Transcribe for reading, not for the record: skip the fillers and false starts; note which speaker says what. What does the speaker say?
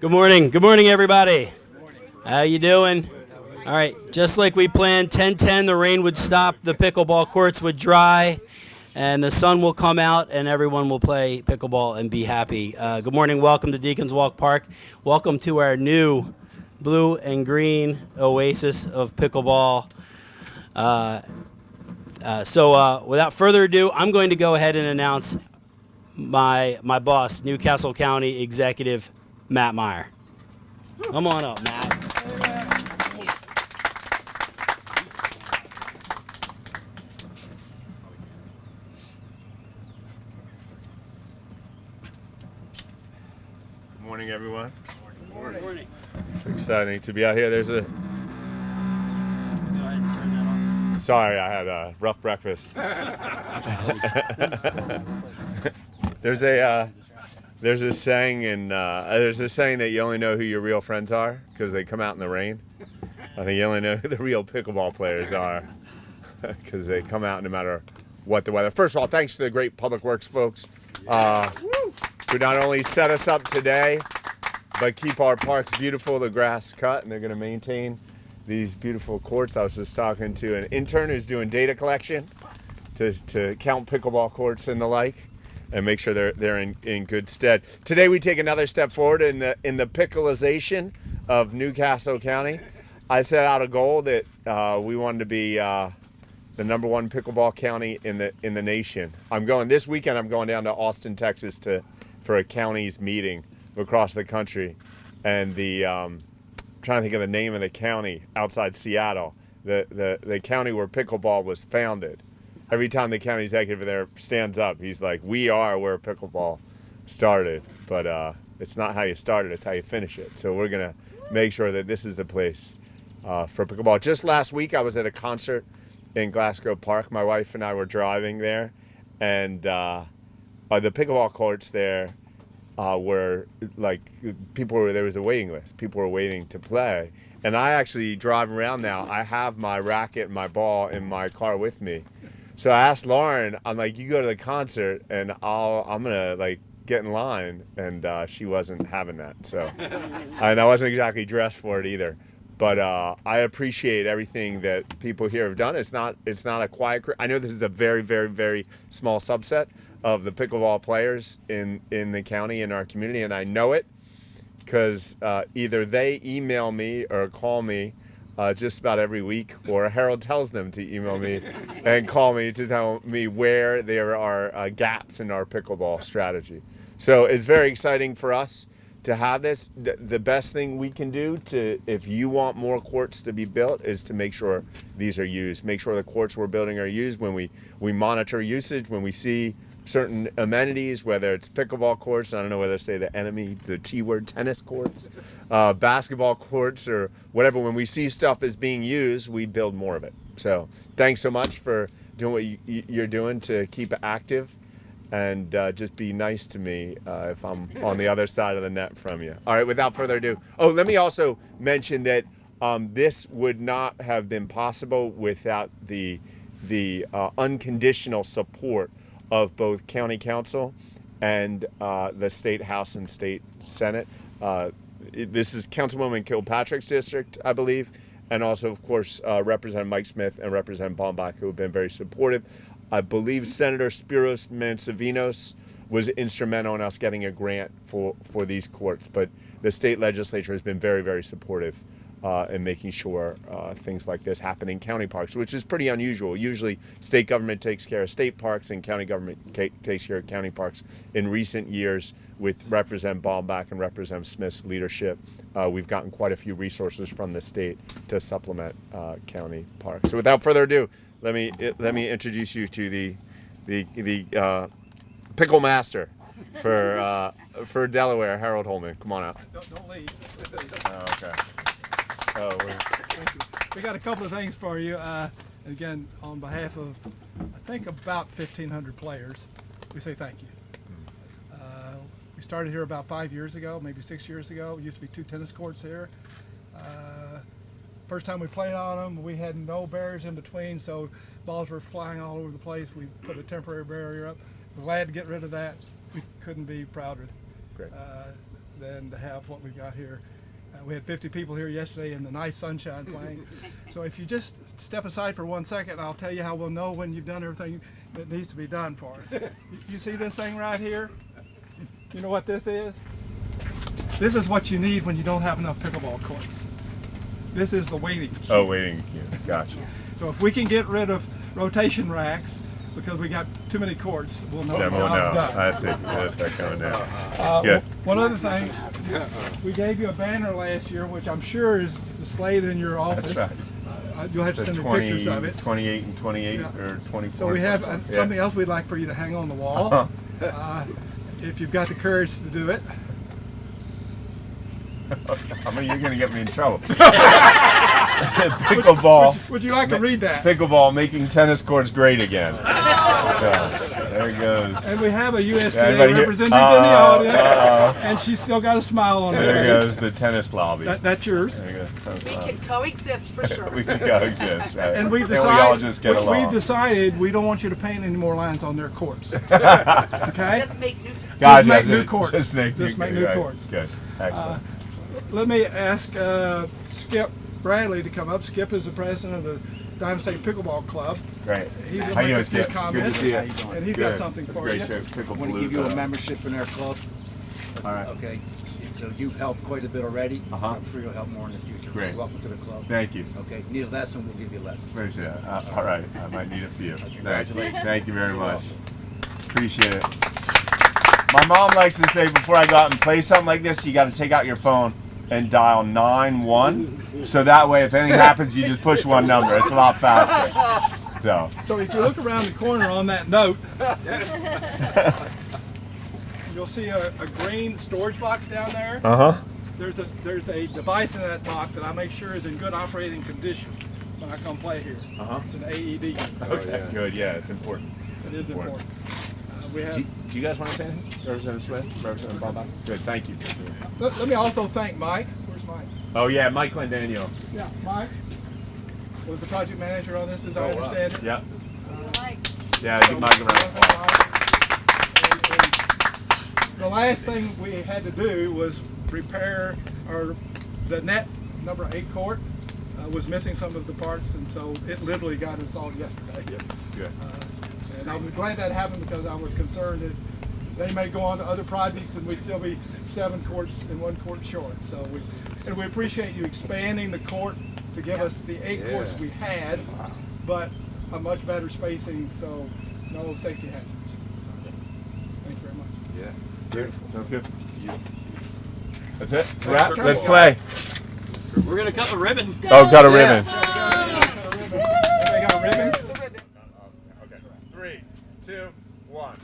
Speaker 1: Good morning. Good morning, everybody. How you doing? All right. Just like we planned, 10:10, the rain would stop, the pickleball courts would dry, and the sun will come out, and everyone will play pickleball and be happy. Good morning. Welcome to Deacons Walk Park. Welcome to our new blue and green oasis of pickleball. So without further ado, I'm going to go ahead and announce my boss, Newcastle County Executive Matt Meyer. Come on up, Matt.
Speaker 2: Good morning, everyone.
Speaker 1: Good morning.
Speaker 2: It's exciting to be out here. Go ahead
Speaker 1: and turn that off.
Speaker 2: Sorry, I had a rough breakfast. There's a saying that you only know who your real friends are because they come out in the rain. I think you only know who the real pickleball players are because they come out no matter what the weather. First of all, thanks to the great Public Works folks who not only set us up today, but keep our parks beautiful, the grass cut, and they're going to maintain these beautiful courts. I was just talking to an intern who's doing data collection to count pickleball courts and the like, and make sure they're in good stead. Today we take another step forward in the picklization of Newcastle County. I set out a goal that we wanted to be the number one pickleball county in the nation. This weekend. I'm going down to Austin, Texas, for a county's meeting across the country, and trying to think of the name of the county outside Seattle, the county where pickleball was founded. Every time the county executive there stands up, he's like, "We are where pickleball started." But it's not how you start it; it's how you finish it. So we're gonna make sure that this is the place for pickleball. Just last week, I was at a concert in Glasgow Park. My wife and I were driving there, and the pickleball courts there were like there was a waiting list. People were waiting to play, and I actually drive around now. I have my racket and my ball in my car with me. So I asked Lauren, I'm like, "You go to the concert, and I'm gonna get in line," and she wasn't having that. So, and I wasn't exactly dressed for it either. But I appreciate everything that people here have done. It's not a quiet. I know this is a very, very, very small subset of the pickleball players in the county, in our community, and I know it because either they email me or call me just about every week, or Harold tells them to email me and call me to tell me where there are gaps in our pickleball strategy. So it's very exciting for us to have this. The best thing we can do if you want more courts to be built, is to make sure these are used. Make sure the courts we're building are used. When we monitor usage, when we see certain amenities, whether it's pickleball courts, I don't know whether to say the T word, tennis courts, basketball courts, or whatever. When we see stuff is being used, we build more of it. So thanks so much for doing what you're doing to keep it active, and just be nice to me if I'm on the other side of the net from you. All right, without further ado. Oh, let me also mention that this would not have been possible without the unconditional support of both county council and the state house and state senate. This is Councilwoman Kilpatrick's district, I believe, and also, of course, Representative Mike Smith and Representative Baumbach, who have been very supportive. I believe Senator Spiros Mansavinos was instrumental in us getting a grant for these courts, but the state legislature has been very, very supportive in making sure things like this happen in county parks, which is pretty unusual. Usually state government takes care of state parks and county government takes care of county parks. In recent years, with Representative Baumbach and Representative Smith's leadership, we've gotten quite a few resources from the state to supplement county parks. So without further ado, let me introduce you to the pickle master for Delaware, Harold Holman. Come on out.
Speaker 3: Don't leave.
Speaker 2: Oh, okay. Oh,
Speaker 3: Thank you. We got a couple of things for you. Again, on behalf of, I think, about 1,500 players, we say thank you. We started here about 5 years ago, maybe 6 years ago. It used to be 2 tennis courts here. First time we played on them, we had no barriers in between, so balls were flying all over the place. We put a temporary barrier up. We're glad to get rid of that. We couldn't be prouder.
Speaker 2: Great.
Speaker 3: than to have what we've got here. We had 50 people here yesterday in the nice sunshine playing. So if you just step aside for 1 second, I'll tell you how we'll know when you've done everything that needs to be done for us. You see this thing right here? You know what this is? This is what you need when you don't have enough pickleball courts. This is the waiting queue.
Speaker 2: Oh, waiting queue. Gotcha.
Speaker 3: So if we can get rid of rotation racks because we got too many courts, we'll know
Speaker 2: Then
Speaker 3: the
Speaker 2: we'll know.
Speaker 3: job's done.
Speaker 2: I see. That's that coming down. Good.
Speaker 3: One other thing, we gave you a banner last year, which I'm sure is displayed in your office.
Speaker 2: That's right.
Speaker 3: You'll have to
Speaker 2: The
Speaker 3: send me pictures of it.
Speaker 2: 28 and 28
Speaker 3: Yeah.
Speaker 2: or 24.
Speaker 3: So we have
Speaker 2: Yeah.
Speaker 3: something else we'd like for you to hang on the wall. If you've got the courage to do it.
Speaker 2: I mean, you're going to get me in trouble. Pickleball.
Speaker 3: Would you like to read that?
Speaker 2: Pickleball making tennis courts great again. Yeah, there it goes.
Speaker 3: And we have a USDA
Speaker 2: Anybody here?
Speaker 3: representative in the audience, and she's still got a smile on her
Speaker 2: There
Speaker 3: face.
Speaker 2: goes the tennis lobby.
Speaker 3: That's yours.
Speaker 2: There goes the tennis
Speaker 4: We
Speaker 2: lobby.
Speaker 4: can coexist for sure.
Speaker 2: We can coexist, right?
Speaker 3: And we've
Speaker 2: we all
Speaker 3: decided,
Speaker 2: just get along.
Speaker 3: we don't want you to paint any more lines on their courts. Okay?
Speaker 4: Just make new facilities.
Speaker 2: Gotcha.
Speaker 3: make new courts.
Speaker 2: Just make
Speaker 3: Just make new
Speaker 2: right.
Speaker 3: courts.
Speaker 2: Good. Excellent.
Speaker 3: Let me ask Skip Bradley to come up. Skip is the president of the Diamond State Pickleball Club.
Speaker 2: Great.
Speaker 3: He's
Speaker 2: How
Speaker 3: going
Speaker 2: you
Speaker 3: to
Speaker 2: doing,
Speaker 3: make a few
Speaker 2: Skip? Good to
Speaker 3: comments.
Speaker 2: see you.
Speaker 3: And he's
Speaker 2: Good.
Speaker 3: got something
Speaker 2: That's
Speaker 3: for
Speaker 2: great
Speaker 3: you.
Speaker 2: show. Pickle
Speaker 5: I want to give you a
Speaker 2: Palooza.
Speaker 5: membership in our club.
Speaker 2: All right.
Speaker 5: Okay. So you've helped quite a bit already.
Speaker 2: Uh-huh.
Speaker 5: I'm sure you'll help more in the future.
Speaker 2: Great.
Speaker 5: Welcome to the club.
Speaker 2: Thank you.
Speaker 5: Okay. Need a lesson? We'll give you a lesson.
Speaker 2: Appreciate it. All right. I might need a few.
Speaker 5: Congratulations.
Speaker 2: Thank you very much. Appreciate it. My mom likes to say before I go out and play something like this, you got to take out your phone and dial 9-1. So that way, if anything happens, you just push one number. It's a lot faster.
Speaker 3: So if you look around the corner on that note, you'll see a green storage box down there.
Speaker 2: Uh-huh.
Speaker 3: There's a device in that box that I make sure is in good operating condition when I come play here.
Speaker 2: Uh-huh.
Speaker 3: It's an AED.
Speaker 2: Okay, good. Yeah, it's important.
Speaker 3: It is important. We have.
Speaker 2: Do you guys want to say anything? Representative Smith? Representative Bob? Good, thank you.
Speaker 3: Let me also thank Mike. Where's Mike?
Speaker 2: Oh, yeah, Mike Daniel.
Speaker 3: Yeah, Mike was the project manager on this, as I understand it.
Speaker 2: Yeah. Yeah, give Mike a round of applause.
Speaker 3: And the last thing we had to do was repair the net number 8 court. Was missing some of the parts, and so it literally got installed yesterday.
Speaker 2: Good.
Speaker 3: And I'm glad that happened because I was concerned that they may go on to other projects and we'd still be 7 courts and 1 court short. So we appreciate you expanding the court to give us the 8 courts we had, but a much better spacing, so no safety hazards. Thank you very much.
Speaker 2: Yeah. Beautiful. Sounds good. That's it? Wrap? Let's play.
Speaker 1: We're gonna cut the ribbon.
Speaker 2: Oh, got a ribbon.
Speaker 3: Everybody got a ribbon?
Speaker 2: Okay. 3, 2, 1.